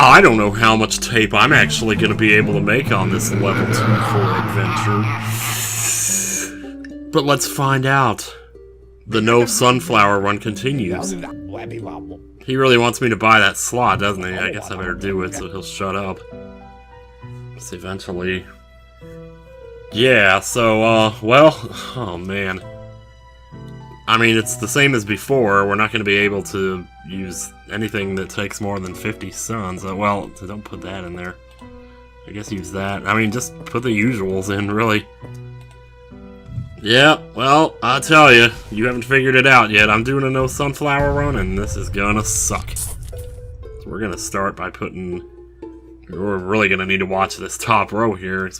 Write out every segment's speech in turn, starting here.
I don't know how much tape I'm actually going to be able to make on this level 2 for adventure. But let's find out. The No Sunflower run continues. He really wants me to buy that slot, doesn't he? I guess I better do it so he'll shut up. So eventually... Yeah, so, well... Oh, man. I mean, it's the same as before. We're not going to be able to use anything that takes more than 50 suns. Well, don't put that in there. I guess use that. I mean, just put the usuals in, really. Yeah, well, I'll tell you, you haven't figured it out yet. I'm doing a No Sunflower run, and this is gonna suck. So we're gonna start by putting... We're really gonna need to watch this top row here.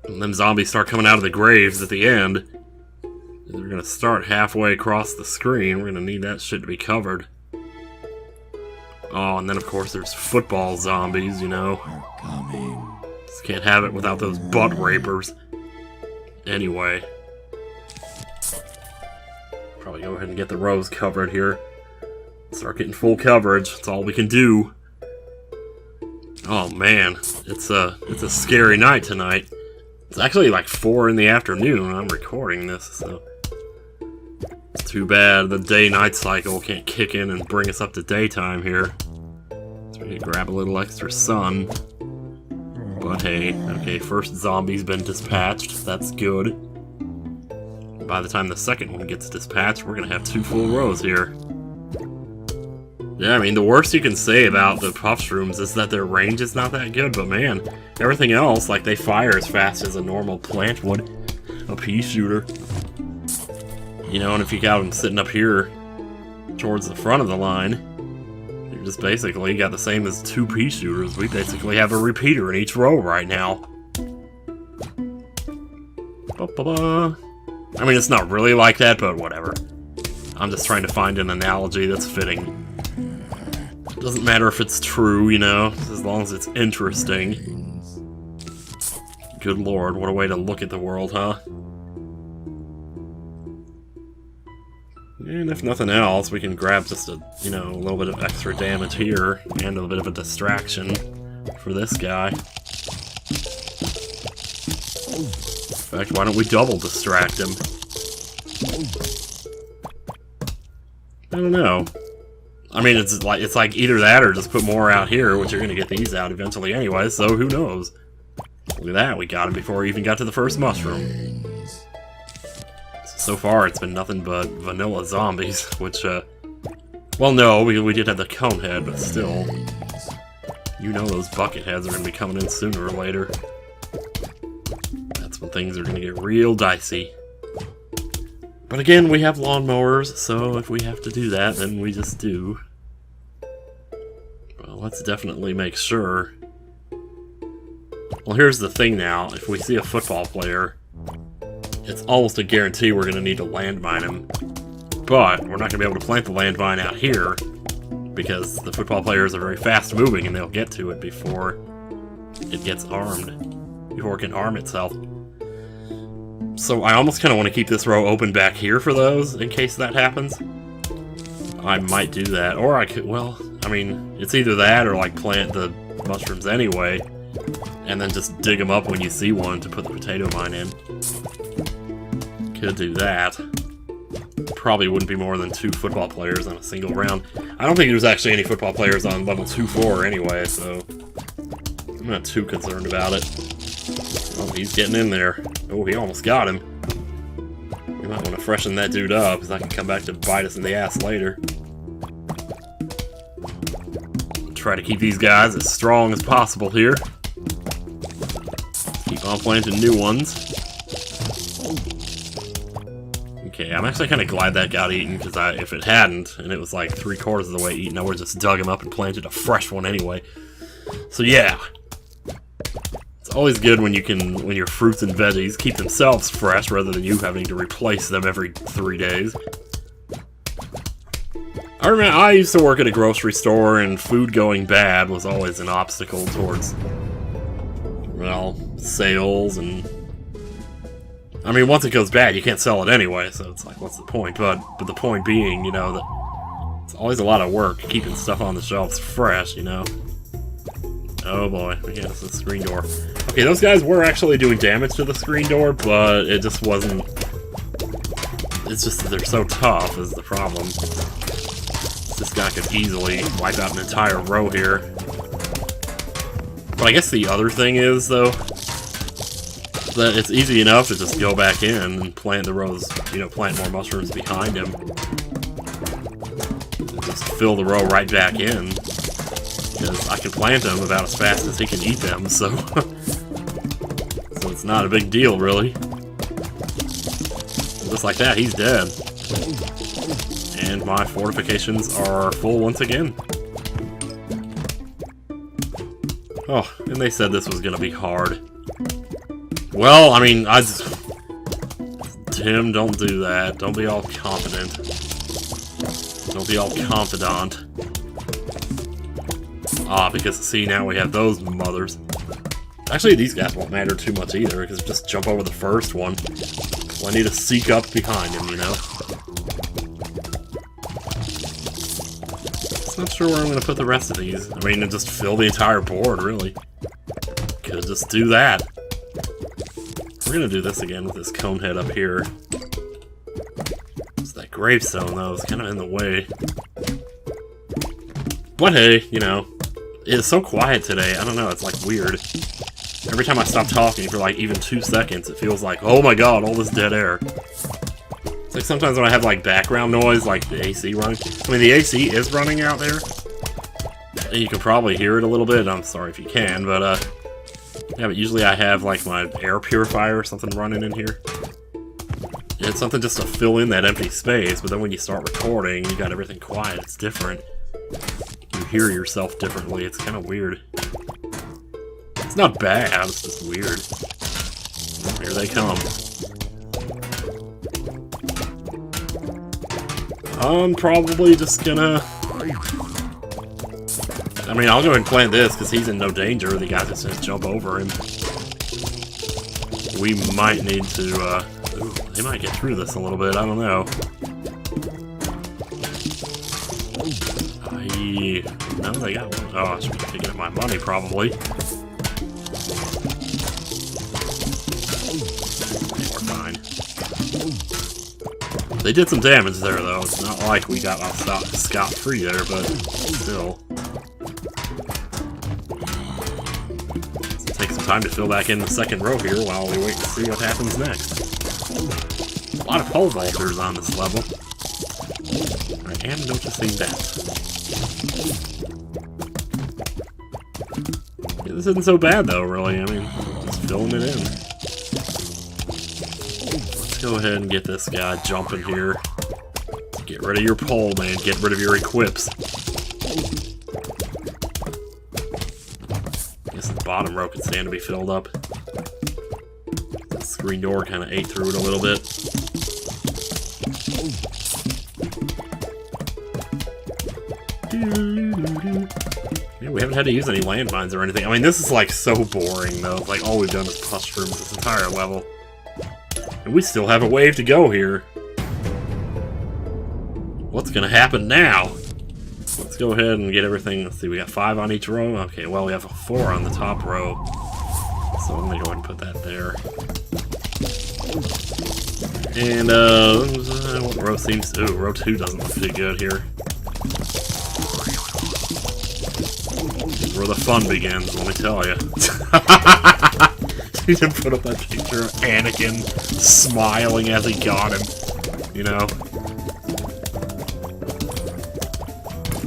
When them zombies start coming out of the graves at the end, we're gonna start halfway across the screen. We're gonna need that shit to be covered. Oh, and then of course there's football zombies, you know. Just can't have it without those butt rapers. Anyway, probably go ahead and get the rows covered here. Start getting full coverage. That's all we can do. Oh man, it's a scary night tonight. It's actually like 4 in the afternoon when I'm recording this, so it's too bad the day-night cycle can't kick in and bring us up to daytime here. So we can grab a little extra sun. But hey, okay, first zombie's been dispatched, that's good. By the time the second one gets dispatched, we're gonna have 2 full rows here. Yeah, I mean, the worst you can say about the puff shrooms is that their range is not that good, but man, everything else, like, they fire as fast as a normal plant would. A pea shooter. You know, and if you got them sitting up here towards the front of the line, just basically got the same as 2 pea shooters. We basically have a repeater in each row right now. Ba-ba-ba. I mean, it's not really like that, but whatever. I'm just trying to find an analogy that's fitting. Doesn't matter if it's true, you know, as long as it's interesting. Good lord, what a way to look at the world, huh? And if nothing else, we can grab just a, you know, a little bit of extra damage here, and a bit of a distraction for this guy. In fact, why don't we double distract him? I don't know. I mean, it's like either that or just put more out here, which you're gonna get these out eventually anyway, so who knows? Look at that, we got him before he even got to the first mushroom. So far, it's been nothing but vanilla zombies, which, well, no, we did have the cone head, but still. You know those bucket heads are going to be coming in sooner or later. That's when things are going to get real dicey. But again, we have lawnmowers, so if we have to do that, then we just do. Well, let's definitely make sure. Well, here's the thing now. If we see a football player, it's almost a guarantee we're going to need to landmine him. But we're not going to be able to plant the landmine out here because the football players are very fast moving and they'll get to it before it gets armed, before it can arm itself. So I almost kind of want to keep this row open back here for those in case that happens. I might do that, or I could, well, I mean, it's either that or like plant the mushrooms anyway and then just dig them up when you see one to put the potato mine in. Could do that. Probably wouldn't be more than 2 football players on a single round. I don't think there's actually any football players on level 2-4 anyway, so I'm not too concerned about it. Oh, he's getting in there. Oh, he almost got him. We might want to freshen that dude up, because I can come back to bite us in the ass later. Try to keep these guys as strong as possible here. Keep on planting new ones. Okay, I'm actually kind of glad that got eaten, because if it hadn't, and it was like 3/4 of the way eaten, I would have just dug him up and planted a fresh one anyway. So yeah. It's always good when your fruits and veggies keep themselves fresh, rather than you having to replace them every 3 days. I remember I used to work at a grocery store, and food going bad was always an obstacle towards, well, sales and... I mean, once it goes bad, you can't sell it anyway, so it's like, what's the point? But the point being, you know, that It's always a lot of work keeping stuff on the shelves fresh, you know? Oh boy, yeah, this is a screen door. Okay, those guys were actually doing damage to the screen door, but it just wasn't... It's just that they're so tough is the problem. This guy could easily wipe out an entire row here. But I guess the other thing is, though, that it's easy enough to just go back in and plant the rows, you know, plant more mushrooms behind him. Just fill the row right back in. Because I can plant them about as fast as he can eat them, so... so it's not a big deal, really. Just like that, he's dead. And my fortifications are full once again. Oh, and they said this was gonna be hard. Well, I mean, Tim, don't do that. Don't be all confident. Don't be all confidant. Ah, because see, now we have those mothers. Actually, these guys won't matter too much either, because just jump over the first one. Plenty to seek up behind him, you know? Just not sure where I'm going to put the rest of these. I mean, just fill the entire board, really. Could just do that. We're going to do this again with this cone head up here. It's that gravestone, though. It's kind of in the way. But hey, you know, it's so quiet today. I don't know, it's like weird. Every time I stop talking for like even 2 seconds, it feels like, oh my god, all this dead air. It's like sometimes when I have like background noise, like the AC running. I mean, the AC is running out there. And you can probably hear it a little bit. I'm sorry if you can, but yeah, but usually I have like my air purifier or something running in here. And it's something just to fill in that empty space, but then when you start recording, you got everything quiet, it's different. You hear yourself differently, it's kind of weird. It's not bad, it's just weird. Here they come. I'm probably just gonna... I mean, I'll go ahead and plant this, because he's in no danger. The guy just says jump over him. We might need to, ooh, they might get through this a little bit, I don't know. No, they got one. Oh, I should be taking up my money, probably. Okay, we're fine. They did some damage there, though. It's not like we got off scot-free there, but still. Let's take some time to fill back in the second row here while we wait to see what happens next. A lot of pole vaulters on this level. I am noticing that. Yeah, this isn't so bad, though, really. I mean, just filling it in. Let's go ahead and get this guy jumping here. Get rid of your pole, man. Get rid of your equips. I guess the bottom row can stand to be filled up. The screen door kind of ate through it a little bit. Yeah, we haven't had to use any landmines or anything. I mean, this is like so boring, though. Like, all we've done is mushrooms this entire level. And we still have a wave to go here. What's gonna happen now? Let's go ahead and get everything. Let's see, we got 5 on each row. Okay, well, we have a 4 on the top row. So I'm gonna go ahead and put that there. And, what row seems... Ooh, row 2 doesn't look too good here. Where the fun begins, let me tell you. You didn't put up that picture of Anakin smiling as he got him, you know?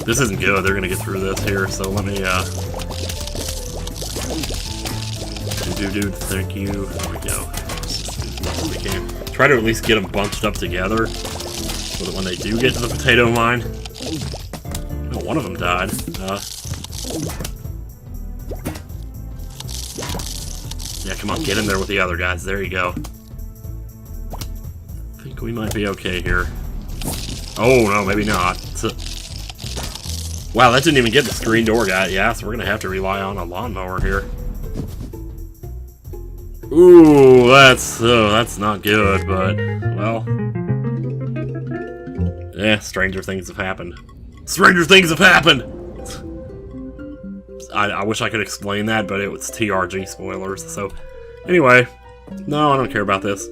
This isn't good, they're gonna get through this here, so let me, thank you. There we go. We can try to at least get them bunched up together, so that when they do get to the potato mine... Oh, one of them died. Yeah, come on, get in there with the other guys. There you go. I think we might be okay here. Oh, no, maybe not. Wow, that didn't even get the screen door guy. Yeah, so we're going to have to rely on a lawnmower here. Ooh, that's not good, but, well. Stranger things have happened. Stranger things have happened! I wish I could explain that, but it was TRG spoilers, so... Anyway, no, I don't care about this.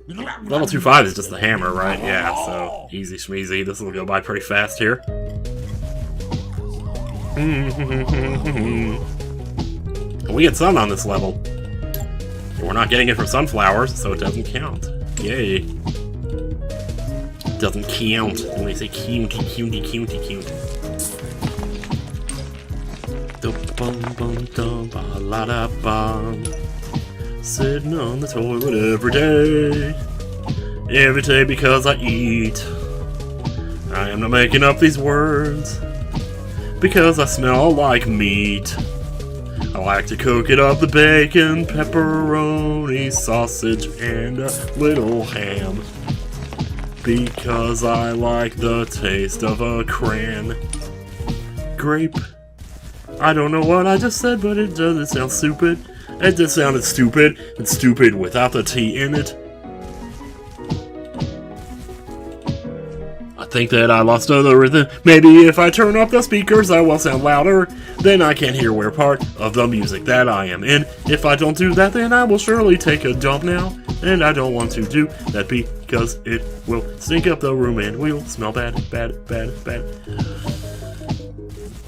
Level 2-5 is just the hammer, right? Yeah, so easy schmeezy. This will go by pretty fast here. We get sun on this level. But we're not getting it from sunflowers, so it doesn't count. Yay. Doesn't count. When they say cute. Sitting on the toilet every day because I eat. I am not making up these words because I smell like meat. I like to cook it up with bacon, pepperoni, sausage, and a little ham because I like the taste of a cran grape. I don't know what I just said, but it doesn't sound stupid. It just sounded stupid, and stupid without the T in it. I think that I lost the rhythm. Maybe if I turn up the speakers, I will sound louder. Then I can hear where part of the music that I am in. If I don't do that, then I will surely take a dump now. And I don't want to do that because it will stink up the room and will smell bad.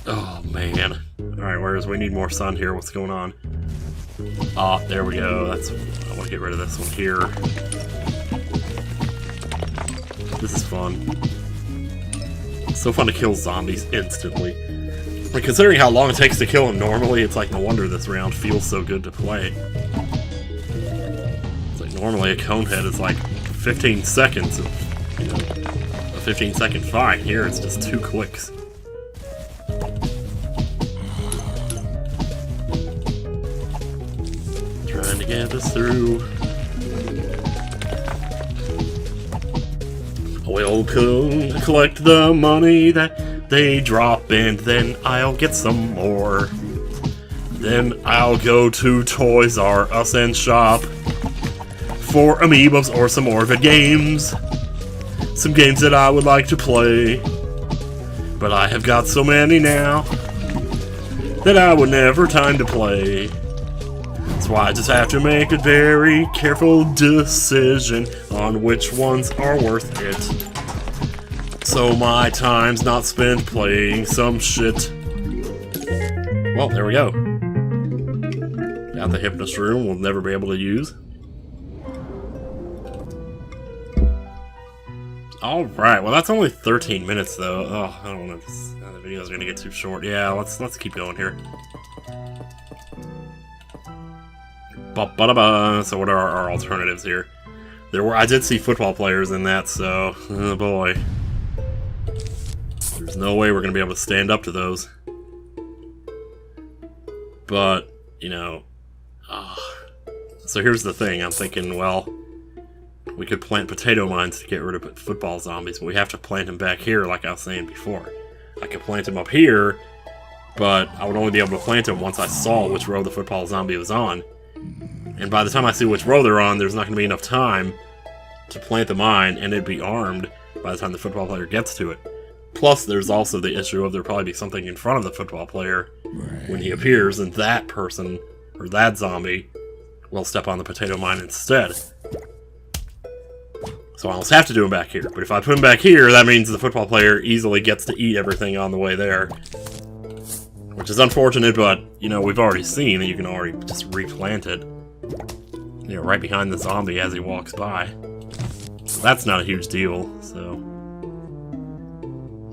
Oh, man. Alright, whereas we need more sun here. What's going on? Ah, there we go. I want to get rid of this one here. This is fun. It's so fun to kill zombies instantly. I mean, considering how long it takes to kill them normally, it's like no wonder this round feels so good to play. It's like normally a conehead is like 15 seconds of, you know, a 15-second fight. Here it's just 2 clicks. Trying to get this through. We'll collect the money that they drop, and then I'll get some more. Then I'll go to Toys R Us and shop for amiibos or some more games. Some games that I would like to play, but I have got so many now that I would never time to play. That's why I just have to make a very careful decision on which ones are worth it. So my time's not spent playing some shit. Well, there we go. Got the Hypnus room we'll never be able to use. Alright, well that's only 13 minutes though. Oh, I don't want to... The video's gonna get too short. Yeah, let's keep going here. So what are our alternatives here? I did see football players in that, so oh boy. There's no way we're gonna be able to stand up to those. But, you know, so here's the thing. I'm thinking, well, we could plant potato mines to get rid of football zombies, but we have to plant them back here, like I was saying before. I could plant them up here, but I would only be able to plant them once I saw which row the football zombie was on. And by the time I see which row they're on, there's not going to be enough time to plant the mine, and it'd be armed by the time the football player gets to it. Plus, there's also the issue of there'll probably be something in front of the football player when he appears, and that person, or that zombie, will step on the potato mine instead. So I almost have to do him back here. But if I put him back here, that means the football player easily gets to eat everything on the way there. Which is unfortunate, but, you know, we've already seen that you can already just replant it. You know, right behind the zombie as he walks by. So that's not a huge deal, so...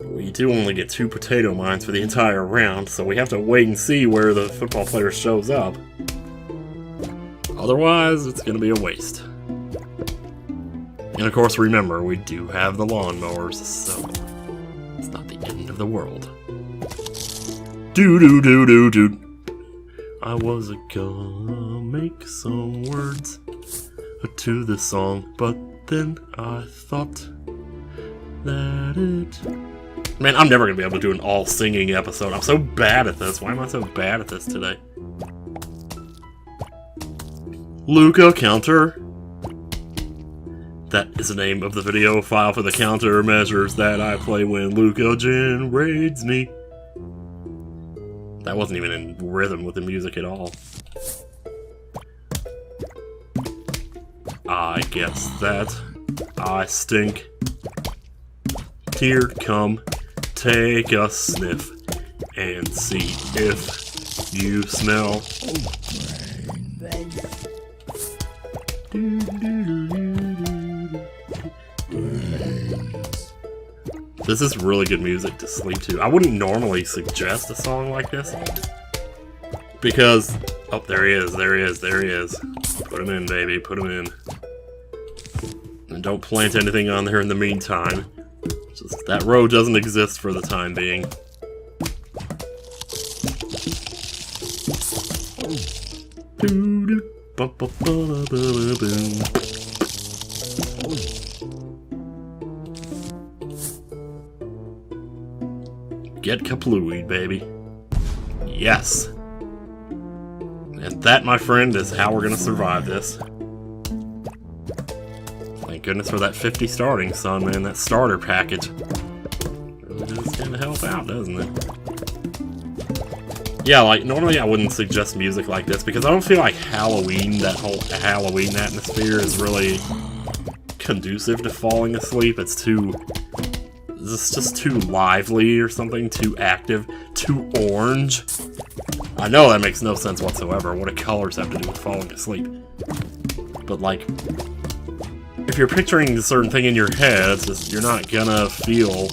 We do only get 2 potato mines for the entire round, so we have to wait and see where the football player shows up. Otherwise, it's gonna be a waste. And of course, remember, we do have the lawnmowers, so it's not the end of the world. Do-do-do-do-do. I was gonna make some words to this song, but then I thought that it... Man, I'm never gonna be able to do an all-singing episode. I'm so bad at this. Why am I so bad at this today? Luca counter. That is the name of the video file for the countermeasures that I play when Luca Jin raids me. That wasn't even in rhythm with the music at all. I guess that I stink. Here, come, take a sniff, and see if you smell. This is really good music to sleep to. I wouldn't normally suggest a song like this, because... Oh, there he is, there he is, there he is. Put him in, baby, put him in. And don't plant anything on there in the meantime. Just that row doesn't exist for the time being. Get kaplooied, baby. Yes. And that, my friend, is how we're gonna survive this. Thank goodness for that 50 starting, son, man. That starter package. Really does kind of help out, doesn't it? Yeah, like, normally I wouldn't suggest music like this because I don't feel like Halloween, that whole Halloween atmosphere is really conducive to falling asleep. It's just too lively or something, too active, too orange. I know that makes no sense whatsoever. What do colors have to do with falling asleep? But, like, if you're picturing a certain thing in your head, it's just, you're not gonna feel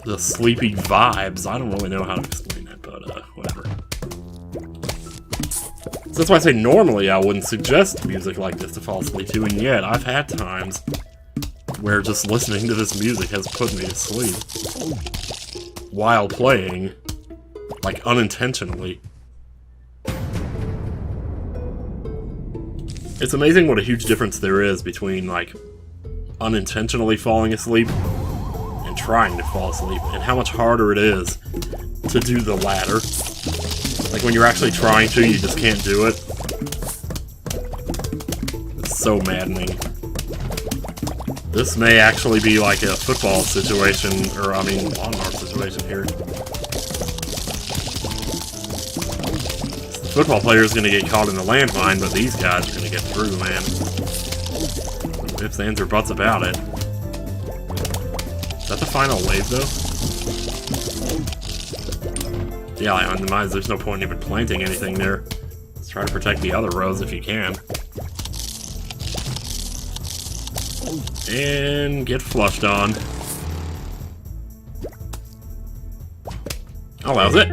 the sleepy vibes. I don't really know how to explain that, but, whatever. So that's why I say normally I wouldn't suggest music like this to fall asleep to, and yet I've had times where just listening to this music has put me to sleep while playing, like, unintentionally. It's amazing what a huge difference there is between, like, unintentionally falling asleep and trying to fall asleep, and how much harder it is to do the latter. Like, when you're actually trying to, you just can't do it. It's so maddening. This may actually be like a football situation, or I mean, lawnmower situation here. The football player is going to get caught in the landmine, but these guys are going to get through, man. Ifs, ands, or buts about it. Is that the final wave, though? Yeah, on the mines, there's no point in even planting anything there. Let's try to protect the other rows if you can. And get flushed on. Oh, that was it.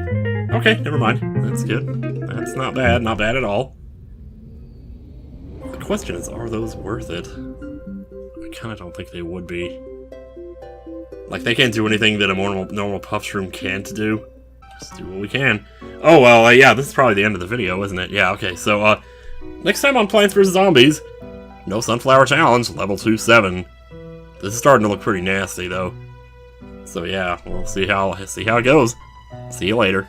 Okay, never mind. That's good. That's not bad. Not bad at all. The question is, are those worth it? I kind of don't think they would be. Like, they can't do anything that a normal puff shroom can't do. Just do what we can. Oh, well, yeah, this is probably the end of the video, isn't it? Yeah, okay, so, next time on Plants vs. Zombies, No Sunflower Challenge, level 2-7. This is starting to look pretty nasty, though. So yeah, we'll see how it goes. See you later.